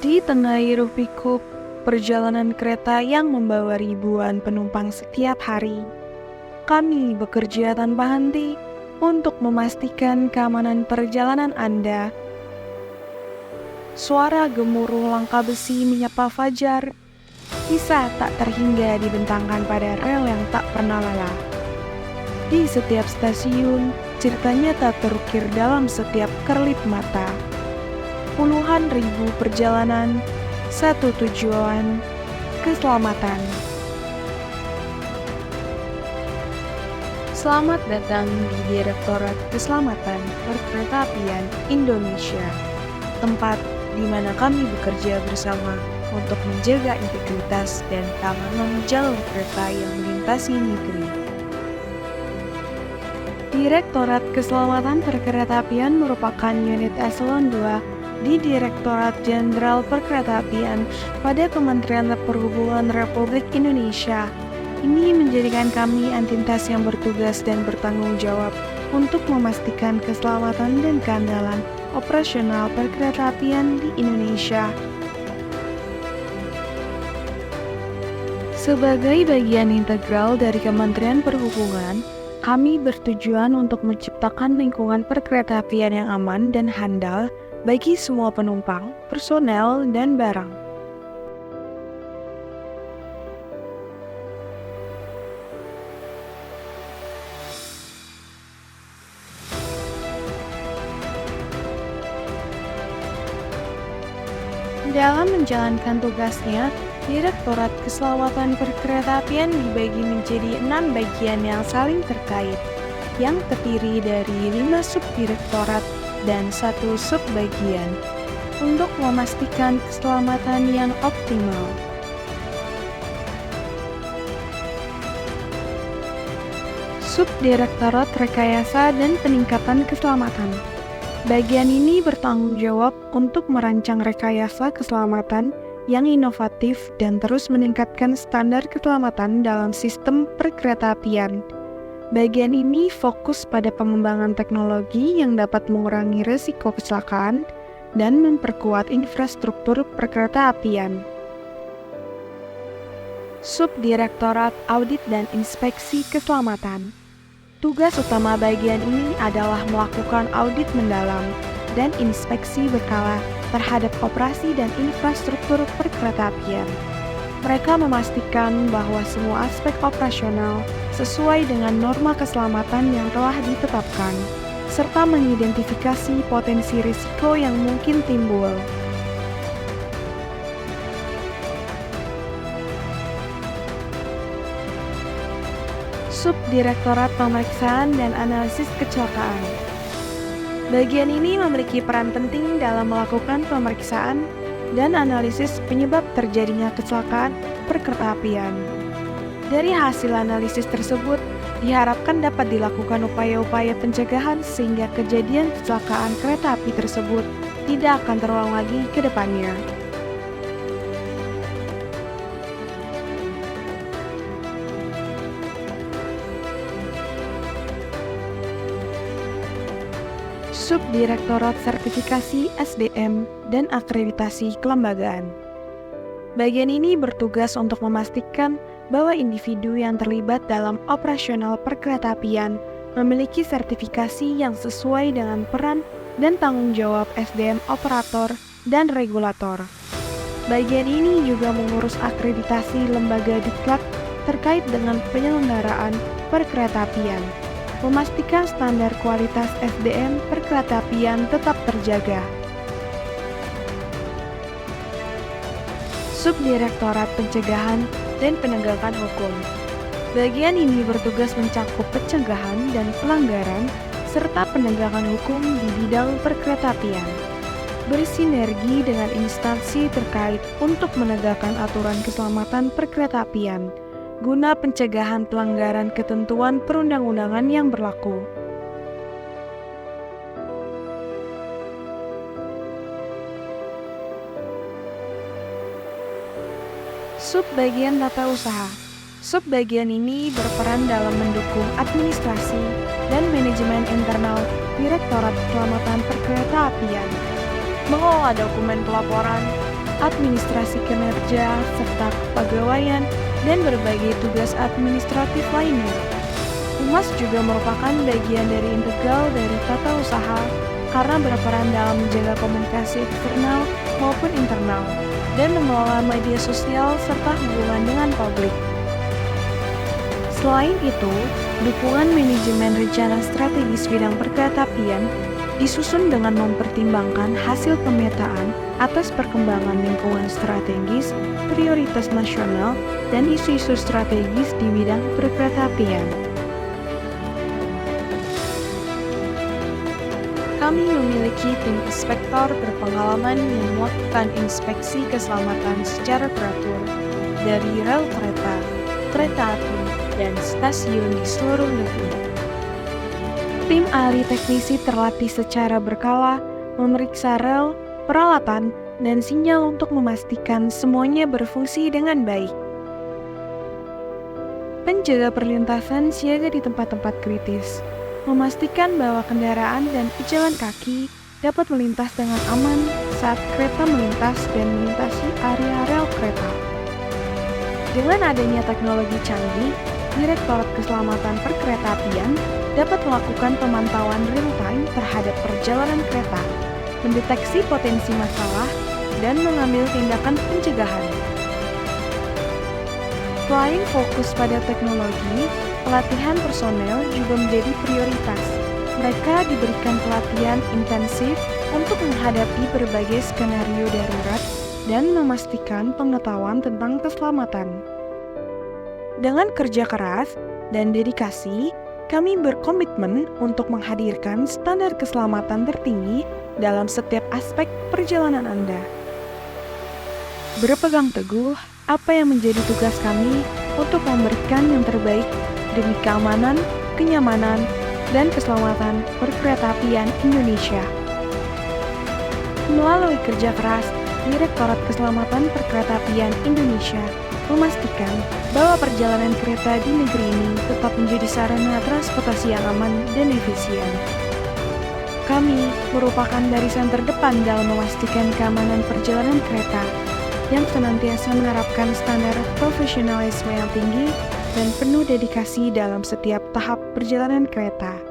Di tengah hiruk-pikuk perjalanan kereta yang membawa ribuan penumpang setiap hari, kami bekerja tanpa henti untuk memastikan keamanan perjalanan Anda. Suara gemuruh langkah besi menyapa fajar, kisah tak terhingga dibentangkan pada rel yang tak pernah lelah. Di setiap stasiun, ceritanya tak terukir dalam setiap kerlip mata. Puluhan ribu perjalanan, satu tujuan, keselamatan. Selamat datang di Direktorat Keselamatan Perkeretaapian Indonesia, tempat di mana kami bekerja bersama untuk menjaga integritas dan keamanan jalur kereta yang melintasi negeri. Direktorat Keselamatan Perkeretaapian merupakan unit eselon 2 di Direktorat Jenderal Perkeretaapian pada Kementerian Perhubungan Republik Indonesia. Ini menjadikan kami entitas yang bertugas dan bertanggung jawab untuk memastikan keselamatan dan keandalan operasional perkeretaapian di Indonesia. Sebagai bagian integral dari Kementerian Perhubungan, kami bertujuan untuk menciptakan lingkungan perkeretaapian yang aman dan handal bagi semua penumpang, personel, dan barang. Dalam menjalankan tugasnya, Direktorat Keselamatan Perkeretaapian dibagi menjadi 6 bagian yang saling terkait, yang terdiri dari 5 subdirektorat dan 1 subbagian untuk memastikan keselamatan yang optimal. Subdirektorat Rekayasa dan Peningkatan Keselamatan. Bagian ini bertanggung jawab untuk merancang rekayasa keselamatan yang inovatif dan terus meningkatkan standar keselamatan dalam sistem perkeretaapian. Bagian ini fokus pada pengembangan teknologi yang dapat mengurangi risiko kecelakaan dan memperkuat infrastruktur perkeretaapian. Subdirektorat Audit dan Inspeksi Keselamatan. Tugas utama bagian ini adalah melakukan audit mendalam dan inspeksi berkala terhadap operasi dan infrastruktur perkeretaapian. Mereka memastikan bahwa semua aspek operasional sesuai dengan norma keselamatan yang telah ditetapkan, serta mengidentifikasi potensi risiko yang mungkin timbul. Subdirektorat Pemeriksaan dan Analisis Kecelakaan. Bagian ini memiliki peran penting dalam melakukan pemeriksaan dan analisis penyebab terjadinya kecelakaan perkeretaapian. Dari hasil analisis tersebut, diharapkan dapat dilakukan upaya-upaya pencegahan sehingga kejadian kecelakaan kereta api tersebut tidak akan terulang lagi ke depannya. Subdirektorat Sertifikasi SDM dan Akreditasi Kelembagaan. Bagian ini bertugas untuk memastikan bahwa individu yang terlibat dalam operasional perkeretaapian memiliki sertifikasi yang sesuai dengan peran dan tanggung jawab SDM operator dan regulator. Bagian ini juga mengurus akreditasi lembaga diklat terkait dengan penyelenggaraan perkeretaapian, memastikan standar kualitas SDM perkeretaapian tetap terjaga. Subdirektorat Pencegahan dan Penegakan Hukum. Bagian ini bertugas mencakup pencegahan dan pelanggaran serta penegakan hukum di bidang perkeretaapian. Bersinergi dengan instansi terkait untuk menegakkan aturan keselamatan perkeretaapian guna pencegahan pelanggaran ketentuan perundang-undangan yang berlaku. Subbagian Tata Usaha. Subbagian ini berperan dalam mendukung administrasi dan manajemen internal Direktorat Keselamatan Perkeretaapian, mengelola dokumen pelaporan, administrasi kinerja, serta kepegawaian, dan berbagai tugas administratif lainnya. Humas juga merupakan bagian dari integral dari tata usaha karena berperan dalam menjaga komunikasi eksternal maupun internal dan mengelola media sosial serta hubungan dengan publik. Selain itu, dukungan manajemen rencana strategis bidang perkeretaapian disusun dengan mempertimbangkan hasil pemetaan atas perkembangan lingkungan strategis, prioritas nasional, dan isu-isu strategis di bidang perkeretaapian. Kami memiliki tim inspektor berpengalaman yang melakukan inspeksi keselamatan secara teratur dari rel kereta, kereta api, dan stasiun di seluruh negeri. Tim ahli teknisi terlatih secara berkala memeriksa rel, peralatan, dan sinyal untuk memastikan semuanya berfungsi dengan baik. Penjaga perlintasan siaga di tempat-tempat kritis, memastikan bahwa kendaraan dan pejalan kaki dapat melintas dengan aman saat kereta melintas dan melintasi area rel kereta. Dengan adanya teknologi canggih, Direktorat Keselamatan Perkeretaapian dapat melakukan pemantauan real-time terhadap perjalanan kereta, mendeteksi potensi masalah, dan mengambil tindakan pencegahan. Selain fokus pada teknologi, pelatihan personel juga menjadi prioritas. Mereka diberikan pelatihan intensif untuk menghadapi berbagai skenario darurat dan memastikan pengetahuan tentang keselamatan. Dengan kerja keras dan dedikasi, kami berkomitmen untuk menghadirkan standar keselamatan tertinggi dalam setiap aspek perjalanan Anda. Berpegang teguh apa yang menjadi tugas kami untuk memberikan yang terbaik demi keamanan, kenyamanan, dan keselamatan perkeretaapian Indonesia. Melalui kerja keras, Direktorat Keselamatan Perkeretaapian Indonesia memastikan bahwa perjalanan kereta di negeri ini tetap menjadi sarana transportasi yang aman dan efisien. Kami merupakan barisan terdepan dalam memastikan keamanan perjalanan kereta yang senantiasa menerapkan standar profesionalisme yang tinggi dan penuh dedikasi dalam setiap tahap perjalanan kereta.